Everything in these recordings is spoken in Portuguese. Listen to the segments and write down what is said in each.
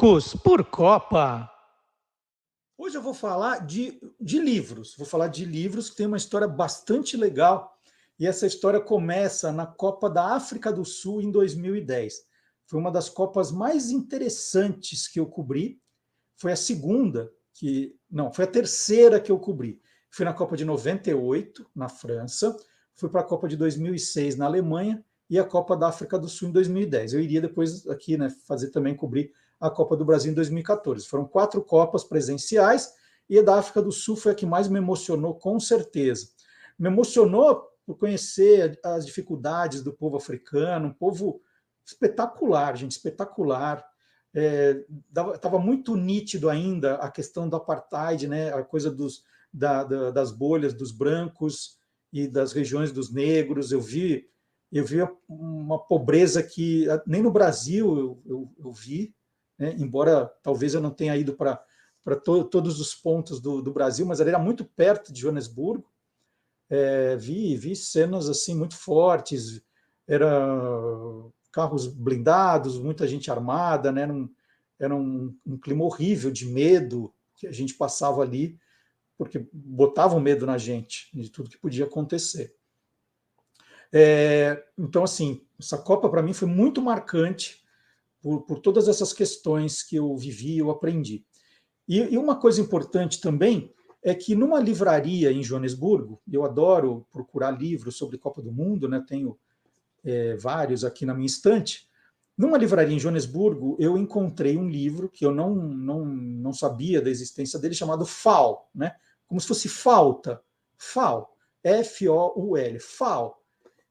Loucos por Copa. Hoje eu vou falar de livros. Vou falar de livros que tem uma história bastante legal. E essa história começa na Copa da África do Sul em 2010. Foi uma das Copas mais interessantes que eu cobri. Foi a segunda foi a terceira que eu cobri. Fui na Copa de 98, na França. Fui para a Copa de 2006 na Alemanha e a Copa da África do Sul em 2010. Eu iria depois aqui, fazer também cobrir a Copa do Brasil em 2014. Foram 4 Copas presenciais e a da África do Sul foi a que mais me emocionou, com certeza. Me emocionou por conhecer as dificuldades do povo africano, um povo espetacular, gente, espetacular. Estava muito nítido ainda a questão do apartheid, né, a coisa das bolhas dos brancos e das regiões dos negros. Eu vi uma pobreza que nem no Brasil eu vi, né? Embora talvez eu não tenha ido para todos os pontos do Brasil, mas ele era muito perto de Joanesburgo. Vi cenas assim muito fortes, carros blindados, muita gente armada, né? Era um clima horrível de medo que a gente passava ali, porque botavam medo na gente de tudo que podia acontecer. Então, assim, essa Copa para mim foi muito marcante por todas essas questões que eu vivi, eu aprendi. E uma coisa importante também é que numa livraria em Joanesburgo, eu adoro procurar livros sobre Copa do Mundo, né? Tenho vários aqui na minha estante. Numa livraria em Joanesburgo, eu encontrei um livro que eu não sabia da existência dele, chamado FAU, né? Como se fosse falta. FAU, F-O-U-L, FAU,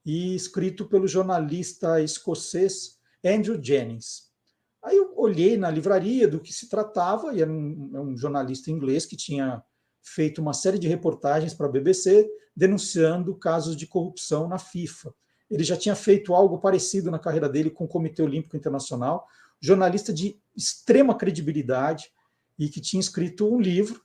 e escrito pelo jornalista escocês Andrew Jennings. Aí eu olhei na livraria do que se tratava, e era um jornalista inglês que tinha feito uma série de reportagens para a BBC denunciando casos de corrupção na FIFA. Ele já tinha feito algo parecido na carreira dele com o Comitê Olímpico Internacional, jornalista de extrema credibilidade e que tinha escrito um livro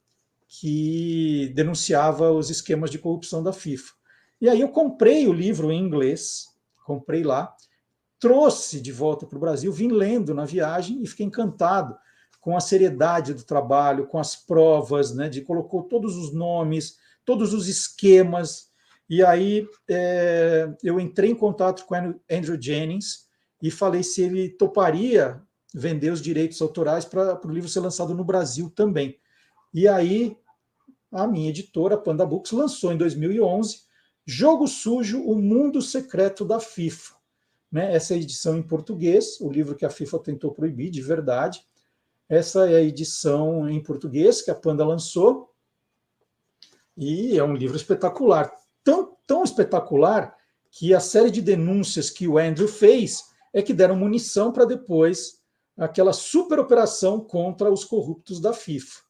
que denunciava os esquemas de corrupção da FIFA. E aí eu comprei o livro em inglês, comprei lá, trouxe de volta para o Brasil, vim lendo na viagem e fiquei encantado com a seriedade do trabalho, com as provas, né, colocou todos os nomes, todos os esquemas. E aí eu entrei em contato com Andrew Jennings e falei se ele toparia vender os direitos autorais para o livro ser lançado no Brasil também. E aí a minha editora, Panda Books, lançou em 2011 Jogo Sujo, o Mundo Secreto da FIFA. Né? Essa é a edição em português, o livro que a FIFA tentou proibir de verdade. Essa é a edição em português que a Panda lançou, e é um livro espetacular. Tão espetacular que a série de denúncias que o Andrew fez é que deram munição para depois aquela super operação contra os corruptos da FIFA.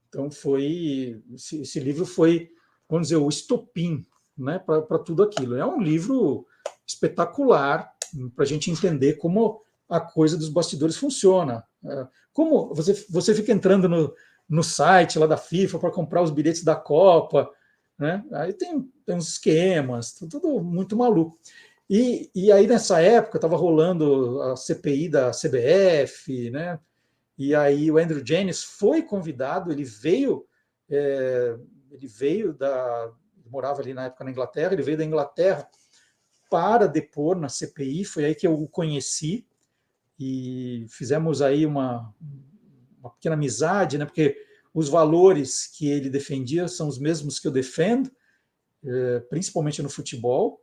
Então esse livro foi, vamos dizer, o estopim, né, para tudo aquilo. É um livro espetacular para a gente entender como a coisa dos bastidores funciona. Como você fica entrando no site lá da FIFA para comprar os bilhetes da Copa, né? Aí tem uns esquemas, tudo muito maluco. E aí, nessa época, estava rolando a CPI da CBF, né? E aí o Andrew Jennings foi convidado, ele morava ali na época na Inglaterra, ele veio da Inglaterra para depor na CPI, foi aí que eu o conheci, e fizemos aí uma pequena amizade, né, porque os valores que ele defendia são os mesmos que eu defendo, principalmente no futebol.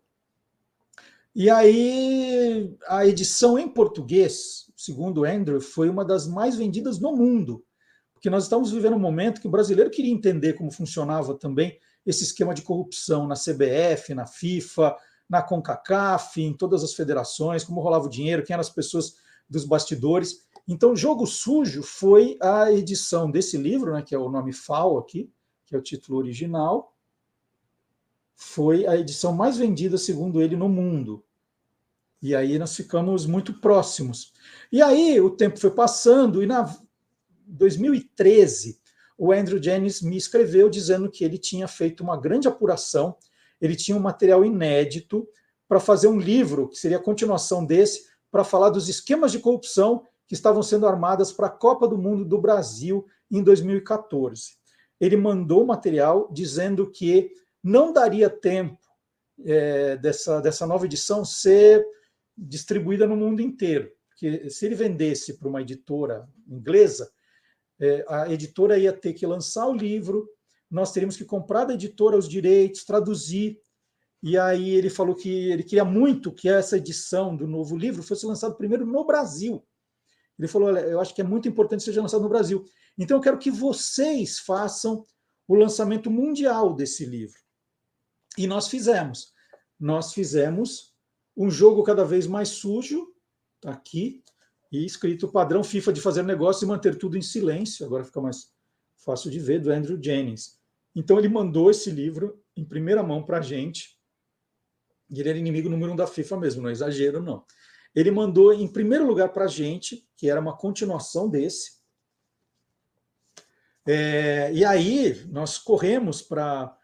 E aí a edição em português, segundo o Andrew, foi uma das mais vendidas no mundo, porque nós estamos vivendo um momento que o brasileiro queria entender como funcionava também esse esquema de corrupção na CBF, na FIFA, na CONCACAF, em todas as federações, como rolava o dinheiro, quem eram as pessoas dos bastidores. Então, Jogo Sujo foi a edição desse livro, né, que é o nome FAO aqui, que é o título original, foi a edição mais vendida, segundo ele, no mundo. E aí nós ficamos muito próximos. E aí o tempo foi passando, e em 2013, o Andrew Jennings me escreveu dizendo que ele tinha feito uma grande apuração, ele tinha um material inédito para fazer um livro, que seria a continuação desse, para falar dos esquemas de corrupção que estavam sendo armadas para a Copa do Mundo do Brasil em 2014. Ele mandou material dizendo que não daria tempo dessa nova edição ser distribuída no mundo inteiro, porque se ele vendesse para uma editora inglesa, a editora ia ter que lançar o livro, nós teríamos que comprar da editora os direitos, traduzir, e aí ele falou que ele queria muito que essa edição do novo livro fosse lançada primeiro no Brasil. Ele falou, olha, eu acho que é muito importante que seja lançado no Brasil. Então eu quero que vocês façam o lançamento mundial desse livro. E nós fizemos. Nós fizemos um jogo cada vez mais sujo, está aqui, e escrito padrão FIFA de fazer negócio e manter tudo em silêncio, agora fica mais fácil de ver, do Andrew Jennings. Então ele mandou esse livro em primeira mão para a gente, e ele era inimigo número 1 da FIFA mesmo, não é exagero, não. Ele mandou em primeiro lugar para a gente, que era uma continuação desse, e aí nós corremos para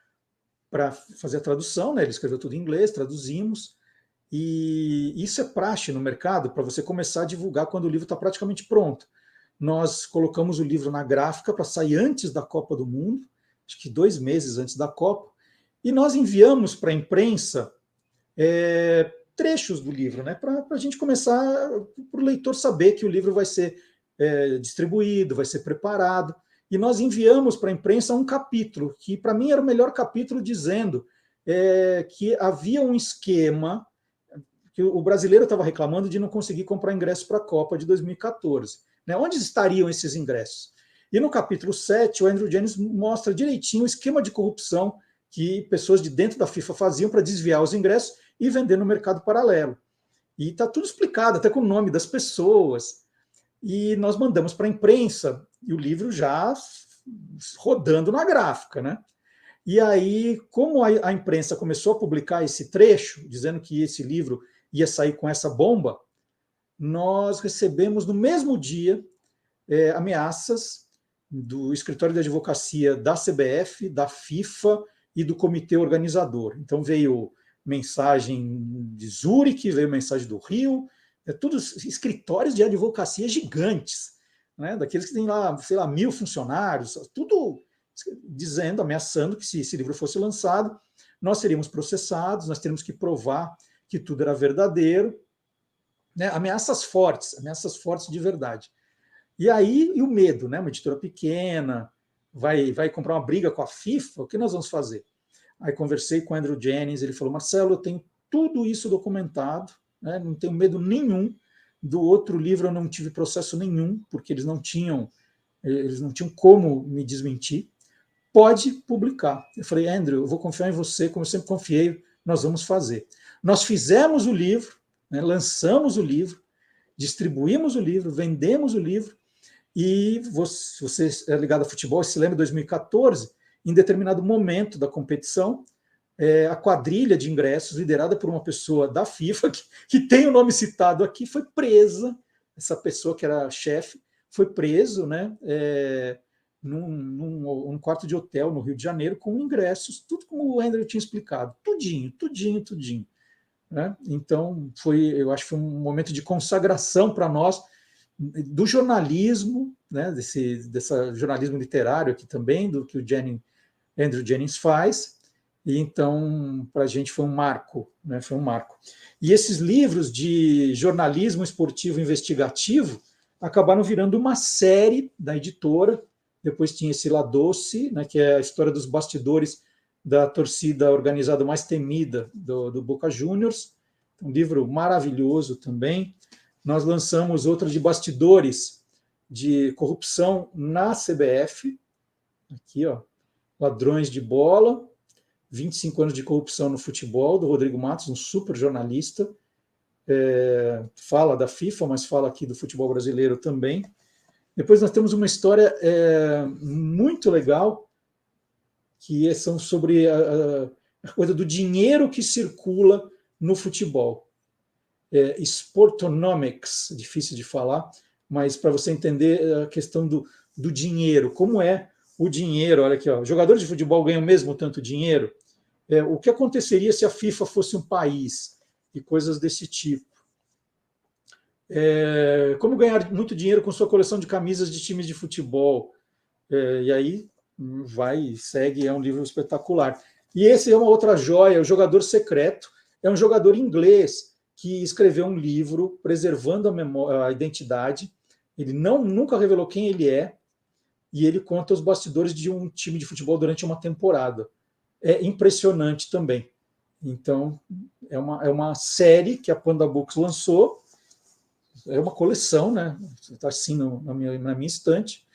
fazer a tradução, né? Ele escreveu tudo em inglês, traduzimos, e isso é praxe no mercado para você começar a divulgar quando o livro está praticamente pronto. Nós colocamos o livro na gráfica para sair antes da Copa do Mundo, acho que 2 meses antes da Copa, e nós enviamos para a imprensa trechos do livro, né, para a gente começar, para o leitor saber que o livro vai ser distribuído, vai ser preparado. E nós enviamos para a imprensa um capítulo, que para mim era o melhor capítulo, dizendo que havia um esquema, que o brasileiro estava reclamando de não conseguir comprar ingresso para a Copa de 2014. Né? Onde estariam esses ingressos? E no capítulo 7, o Andrew Jennings mostra direitinho o esquema de corrupção que pessoas de dentro da FIFA faziam para desviar os ingressos e vender no mercado paralelo. E está tudo explicado, até com o nome das pessoas. E nós mandamos para a imprensa, e o livro já rodando na gráfica, né? E aí, como a imprensa começou a publicar esse trecho, dizendo que esse livro ia sair com essa bomba, nós recebemos no mesmo dia ameaças do escritório de advocacia da CBF, da FIFA e do comitê organizador. Então veio mensagem de Zurique, veio mensagem do Rio, todos escritórios de advocacia gigantes, né, daqueles que têm lá, sei lá, 1000 funcionários, tudo dizendo, ameaçando que se esse livro fosse lançado, nós seríamos processados, nós teríamos que provar que tudo era verdadeiro, né, ameaças fortes de verdade. E aí, e o medo, né, uma editora pequena, vai comprar uma briga com a FIFA, o que nós vamos fazer? Aí conversei com o Andrew Jennings, ele falou, Marcelo, eu tenho tudo isso documentado, né, não tenho medo nenhum. Do outro livro eu não tive processo nenhum, porque eles não tinham como me desmentir. Pode publicar. Eu falei, Andrew, eu vou confiar em você, como eu sempre confiei, nós vamos fazer. Nós fizemos o livro, né, lançamos o livro, distribuímos o livro, vendemos o livro, e você é ligado a futebol, se lembra de 2014, em determinado momento da competição, a quadrilha de ingressos, liderada por uma pessoa da FIFA, que tem o nome citado aqui, foi presa. Essa pessoa que era chefe foi preso, né, num quarto de hotel no Rio de Janeiro, com ingressos, tudo como o Andrew tinha explicado, tudinho. Né? Então, eu acho que foi um momento de consagração para nós do jornalismo, né, desse jornalismo literário aqui também, do que o Andrew Jennings faz. E então, para a gente foi um marco, né? Foi um marco. E esses livros de jornalismo esportivo investigativo acabaram virando uma série da editora. Depois tinha esse La Doce, né, que é a história dos bastidores da torcida organizada mais temida do Boca Juniors. Um livro maravilhoso também. Nós lançamos outro de bastidores de corrupção na CBF. Aqui, ó, Ladrões de Bola. 25 anos de corrupção no futebol, do Rodrigo Matos, um super jornalista, fala da FIFA, mas fala aqui do futebol brasileiro também. Depois nós temos uma história muito legal, que são sobre a coisa do dinheiro que circula no futebol. Sportonomics, difícil de falar, mas para você entender a questão do dinheiro, como é o dinheiro, olha aqui, ó, jogadores de futebol ganham mesmo tanto dinheiro? O que aconteceria se a FIFA fosse um país? E coisas desse tipo. Como ganhar muito dinheiro com sua coleção de camisas de times de futebol. E aí vai, segue, é um livro espetacular. E esse é uma outra joia, O Jogador Secreto. É um jogador inglês que escreveu um livro preservando a identidade. Ele nunca revelou quem ele é, e ele conta os bastidores de um time de futebol durante uma temporada. É impressionante também. Então, é uma série que a Panda Books lançou, é uma coleção, né? Está assim na minha estante,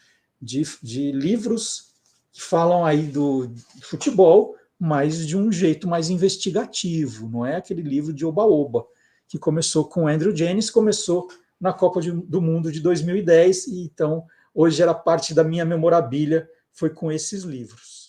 de livros que falam aí do futebol, mas de um jeito mais investigativo, não é aquele livro de oba-oba, que começou com Andrew Jennings, começou na Copa do Mundo de 2010, e então hoje era parte da minha memorabilia, foi com esses livros.